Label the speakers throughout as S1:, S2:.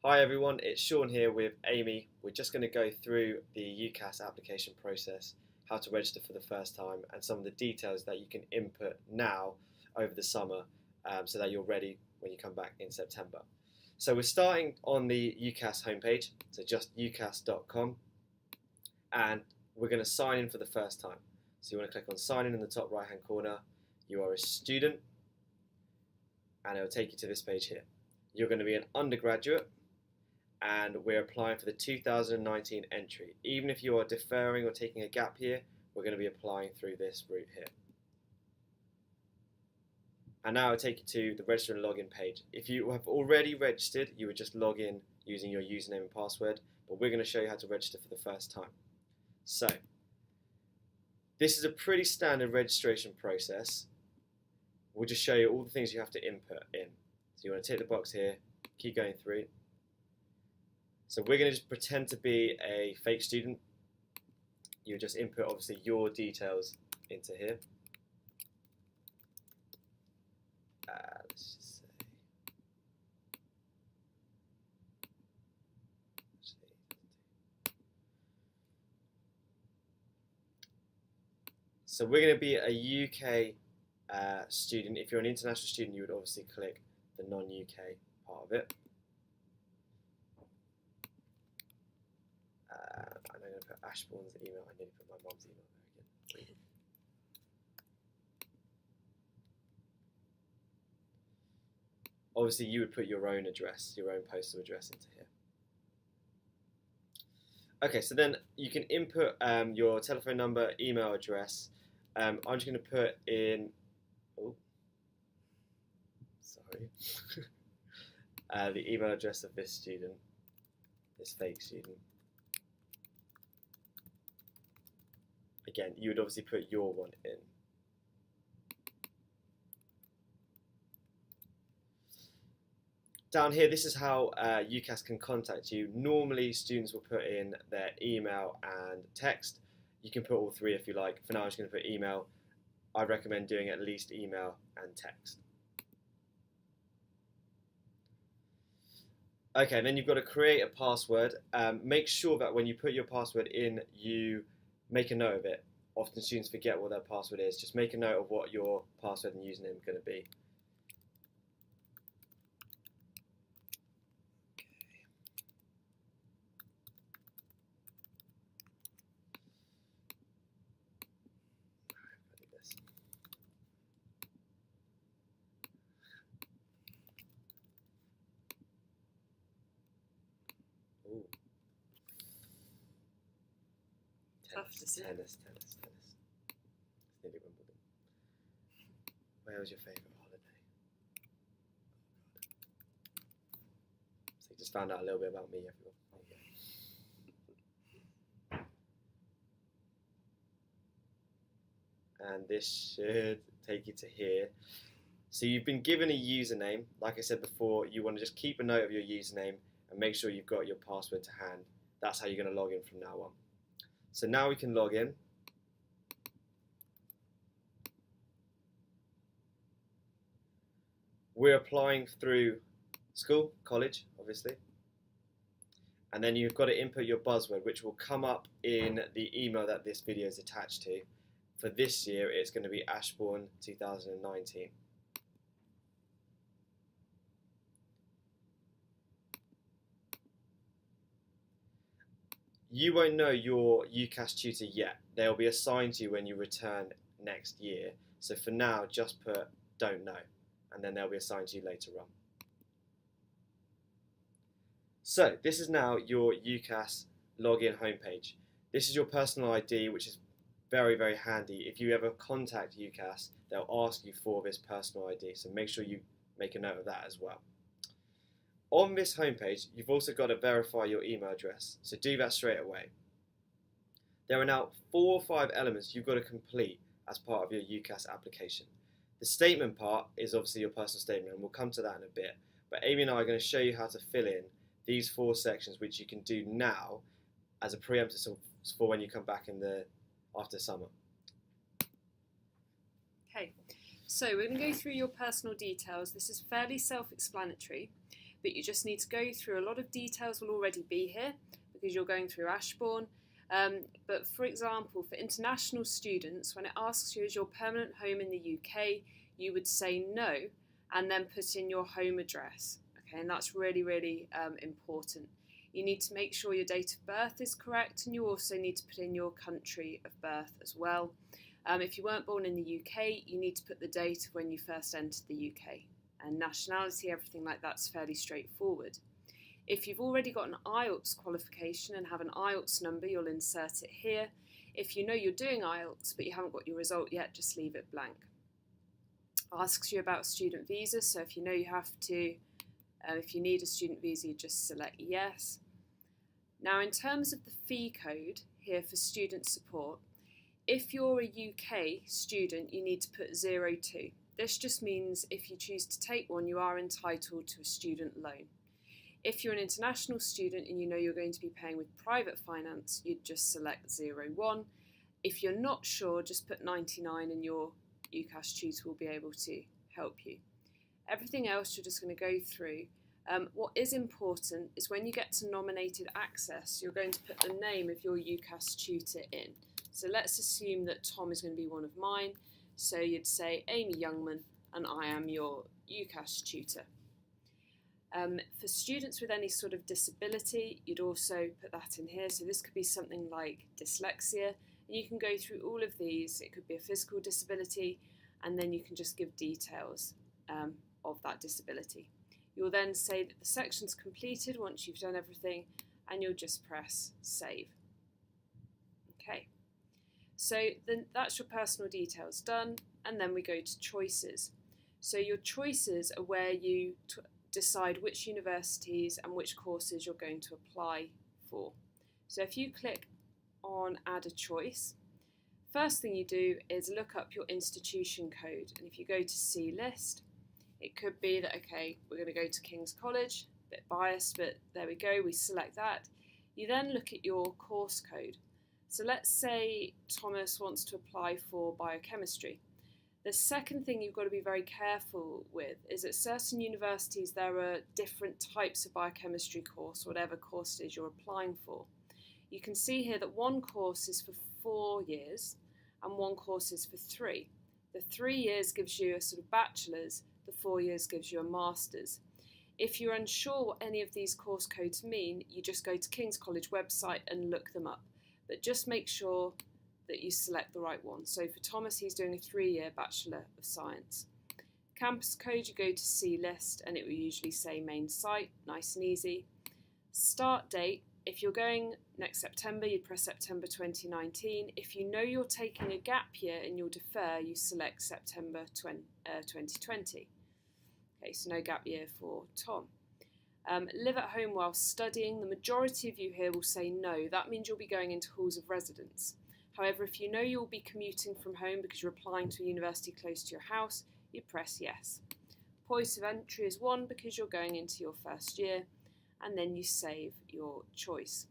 S1: Hi everyone, it's Sean here with Amy. We're just going to go through the UCAS application process, how to register for the first time, and some of the details that you can input now over the summer so that you're ready when you come back in September. So we're starting on the UCAS homepage, so just ucas.com, and we're going to sign in for the first time. So you want to click on sign in the top right hand corner. You are a student, and it will take you to this page here. You're going to be an undergraduate, and we're applying for the 2019 entry. Even if you are deferring or taking a gap year, we're going to be applying through this route here. And now I'll take you to the register and login page. If you have already registered, you would just log in using your username and password, but we're going to show you how to register for the first time. So, this is a pretty standard registration process. We'll just show you all the things you have to input in. So you want to tick the box here, keep going through. So we're going to just pretend to be a fake student. You just input obviously your details into here. Let's just say. So we're going to be a UK student. If you're an international student, you would obviously click the non-UK part of it. I'm going to put Ashbourne's email. I need to put my mum's email there again. Obviously, you would put your own address, your own postal address into here. Okay, so then you can input your telephone number, email address. I'm just going to put in. Oh, sorry. The email address of this student, this fake student. Again, you would obviously put your one in. Down here, this is how UCAS can contact you. Normally, students will put in their email and text. You can put all three if you like. For now, I'm just going to put email. I recommend doing at least email and text. Okay, then you've got to create a password. Make sure that when you put your password in, you make a note of it. Often students forget what their password is. Just make a note of what your password and username are going to be. Ooh. Tennis. It's nearly Wimbledon. Where was your favourite holiday? So you just found out a little bit about me, everyone. And this should take you to here. So you've been given a username. Like I said before, you want to just keep a note of your username and make sure you've got your password to hand. That's how you're going to log in from now on. So now we can log in. We're applying through school, college, obviously. And then you've got to input your buzzword, which will come up in the email that this video is attached to. For this year, it's going to be Ashbourne 2019. You won't know your UCAS tutor yet. They'll be assigned to you when you return next year. So for now, just put don't know, and then they'll be assigned to you later on. So this is now your UCAS login homepage. This is your personal ID, which is very, very handy. If you ever contact UCAS, they'll ask you for this personal ID, so make sure you make a note of that as well. On this homepage, you've also got to verify your email address, so do that straight away. There are now 4 or 5 elements you've got to complete as part of your UCAS application. The statement part is obviously your personal statement, and we'll come to that in a bit, but Amy and I are going to show you how to fill in these 4 sections, which you can do now as a preemptive for when you come back after summer.
S2: Okay, so we're going to go through your personal details. This is fairly self-explanatory. but you just need to go through. A lot of details will already be here because you're going through Ashbourne. But for example, for international students, when it asks you is your permanent home in the UK, you would say no and then put in your home address. Okay, and that's really, really important. You need to make sure your date of birth is correct, and you also need to put in your country of birth as well. If you weren't born in the UK, you need to put the date of when you first entered the UK. And nationality, everything like that's fairly straightforward. If you've already got an IELTS qualification and have an IELTS number, you'll insert it here. If you know you're doing IELTS but you haven't got your result yet, just leave it blank. Asks you about student visa, so if you know you have to, if you need a student visa, you just select yes. Now, in terms of the fee code here for student support, if you're a UK student, you need to put 02. This just means if you choose to take one, you are entitled to a student loan. If you're an international student and you know you're going to be paying with private finance, you'd just select 01. If you're not sure, just put 99 and your UCAS tutor will be able to help you. Everything else you're just going to go through. What is important is when you get to nominated access, you're going to put the name of your UCAS tutor in. So let's assume that Tom is going to be one of mine. So you'd say Amy Youngman and I am your UCAS tutor. For students with any sort of disability, you'd also put that in here. So this could be something like dyslexia. And you can go through all of these. It could be a physical disability, and then you can just give details of that disability. You'll then say that the section's completed once you've done everything, and you'll just press save. Okay, so then that's your personal details done, and then we go to choices. So your choices are where you decide which universities and which courses you're going to apply for. So if you click on add a choice, first thing you do is look up your institution code, and if you go to see list, it could be that, okay, we're going to go to King's College, a bit biased, but there we go, we select that. You then look at your course code. So let's say Thomas wants to apply for biochemistry. The second thing you've got to be very careful with is at certain universities there are different types of biochemistry course, whatever course it is you're applying for. You can see here that one course is for 4 years and one course is for 3. The 3 years gives you a sort of bachelor's, the 4 years gives you a master's. If you're unsure what any of these course codes mean, you just go to King's College website and look them up. But just make sure that you select the right one. So for Thomas, he's doing a 3-year Bachelor of Science. Campus code, you go to see list and it will usually say main site, nice and easy. Start date, if you're going next September, you press September 2019. If you know you're taking a gap year and you'll defer, you select September 2020. Okay, so no gap year for Tom. Live at home while studying. The majority of you here will say no. That means you'll be going into halls of residence. However, if you know you'll be commuting from home because you're applying to a university close to your house, you press yes. Point of entry is 1 because you're going into your first year, and then you save your choice.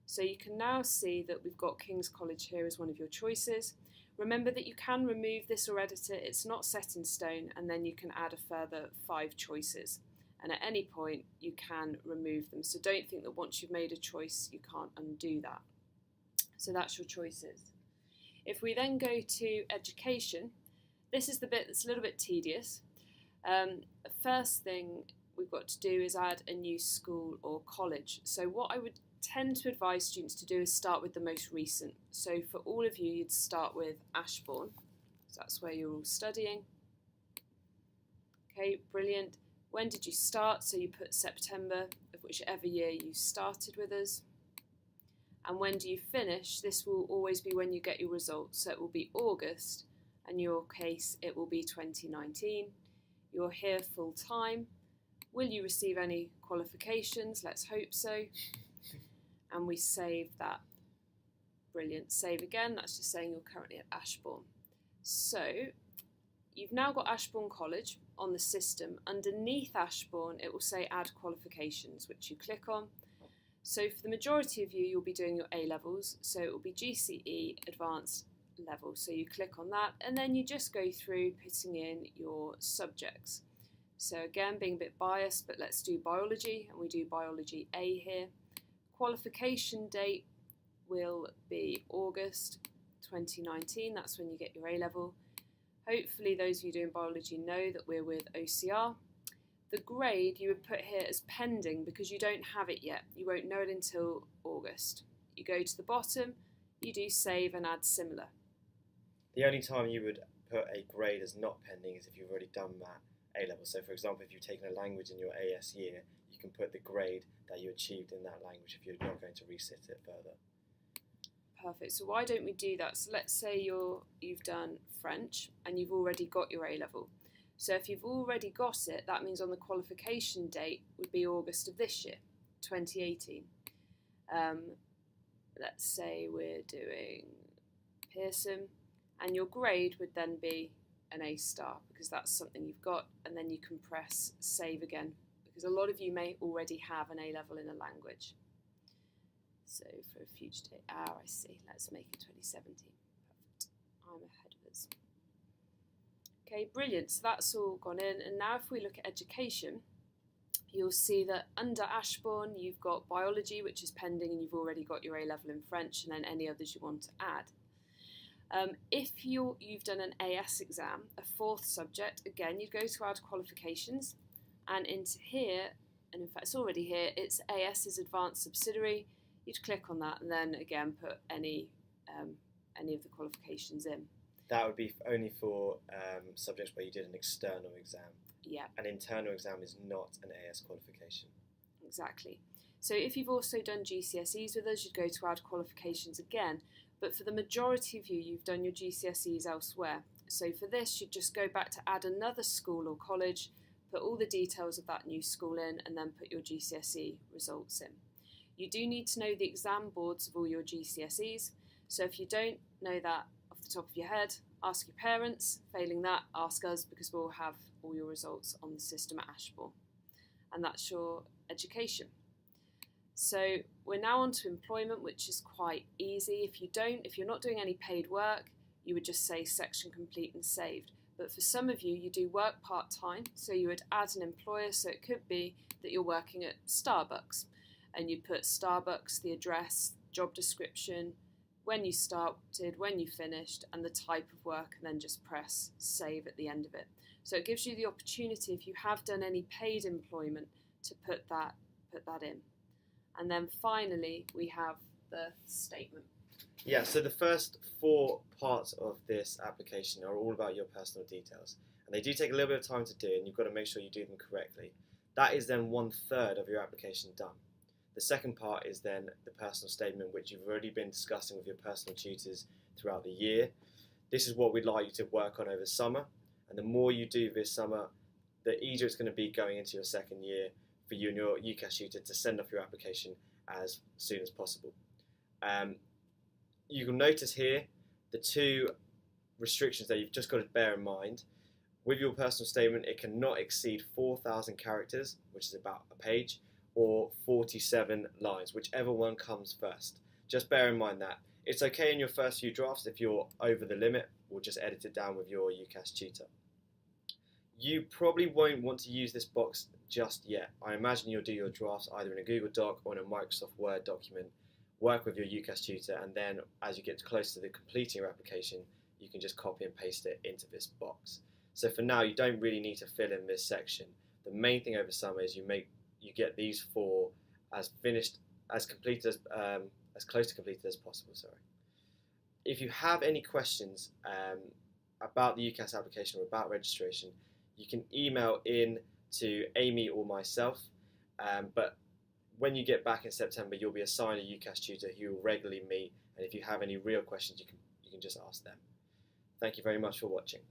S2: So you can now see that we've got King's College here as one of your choices. Remember that you can remove this or edit it, it's not set in stone, and then you can add a further 5 choices. And at any point you can remove them. So don't think that once you've made a choice you can't undo that. So that's your choices. If we then go to education, this is the bit that's a little bit tedious. The first thing we've got to do is add a new school or college. So what I would tend to advise students to do is start with the most recent. So for all of you, you'd start with Ashbourne. So that's where you're all studying. Okay, brilliant. When did you start? So you put September of whichever year you started with us. And when do you finish? This will always be when you get your results. So it will be August, and in your case it will be 2019. You're here full time. Will you receive any qualifications? Let's hope so. And we save that. Brilliant. Save again. That's just saying you're currently at Ashbourne. So you've now got Ashbourne College on the system. Underneath Ashbourne it will say add qualifications, which you click on. So for the majority of you, you'll be doing your A-levels, so it will be GCE Advanced Level. So you click on that, and then you just go through putting in your subjects. So again, being a bit biased, but let's do biology, and we do biology A here. Qualification date will be August 2019, that's when you get your A-level. Hopefully those of you doing biology know that we're with OCR. The grade you would put here as pending because you don't have it yet. You won't know it until August. You go to the bottom, you do save and add similar.
S1: The only time you would put a grade as not pending is if you've already done that A-level. So for example, if you've taken a language in your AS year, you can put the grade that you achieved in that language if you're not going to resit it further.
S2: Perfect. So why don't we do that? So let's say you've done French and you've already got your A-level. So if you've already got it, that means on the qualification date would be August of this year, 2018. Let's say we're doing Pearson, and your grade would then be an A star because that's something you've got, and then you can press save again because a lot of you may already have an A-level in a language. So for a future date, I see, let's make it 2017. Perfect. I'm ahead of us. Okay, brilliant. So that's all gone in. And now if we look at education, you'll see that under Ashbourne, you've got biology, which is pending, and you've already got your A-level in French, and then any others you want to add. If you've done an AS exam, a fourth subject, again, you'd go to add qualifications, and into here, and in fact it's already here, it's AS's advanced subsidiary. You'd click on that and then again put any of the qualifications in.
S1: That would be only for subjects where you did an external exam.
S2: Yeah.
S1: An internal exam is not an AS qualification.
S2: Exactly. So if you've also done GCSEs with us, you'd go to add qualifications again. But for the majority of you, you've done your GCSEs elsewhere. So for this, you'd just go back to add another school or college, put all the details of that new school in, and then put your GCSE results in. You do need to know the exam boards of all your GCSEs. So if you don't know that off the top of your head, ask your parents. Failing that, ask us because we'll have all your results on the system at Ashbourne. And that's your education. So we're now on to employment, which is quite easy. If you're not doing any paid work, you would just say section complete and saved. But for some of you, you do work part-time, so you would add an employer. So it could be that you're working at Starbucks, and you'd put Starbucks, the address, job description, when you started, when you finished, and the type of work, and then just press save at the end of it. So it gives you the opportunity, if you have done any paid employment, to put that in. And then finally, we have the statement.
S1: Yeah, so the first 4 parts of this application are all about your personal details. And they do take a little bit of time to do, and you've got to make sure you do them correctly. That is then 1/3 of your application done. The second part is then the personal statement, which you've already been discussing with your personal tutors throughout the year. This is what we'd like you to work on over summer. And the more you do this summer, the easier it's going to be going into your second year for you and your UCAS tutor to send off your application as soon as possible. You can notice here the 2 restrictions that you've just got to bear in mind. With your personal statement, it cannot exceed 4,000 characters, which is about a page, or 47 lines, whichever one comes first. Just bear in mind that. It's okay in your first few drafts. If you're over the limit, we'll just edit it down with your UCAS tutor. You probably won't want to use this box just yet. I imagine you'll do your drafts either in a Google Doc or in a Microsoft Word document, work with your UCAS tutor, and then as you get close to the completing your application, you can just copy and paste it into this box. So for now, you don't really need to fill in this section. The main thing over summer is you get these 4 as finished, as completed as close to completed as possible. Sorry. If you have any questions about the UCAS application or about registration, you can email in to Amy or myself. But when you get back in September, you'll be assigned a UCAS tutor who will regularly meet. And if you have any real questions, you can just ask them. Thank you very much for watching.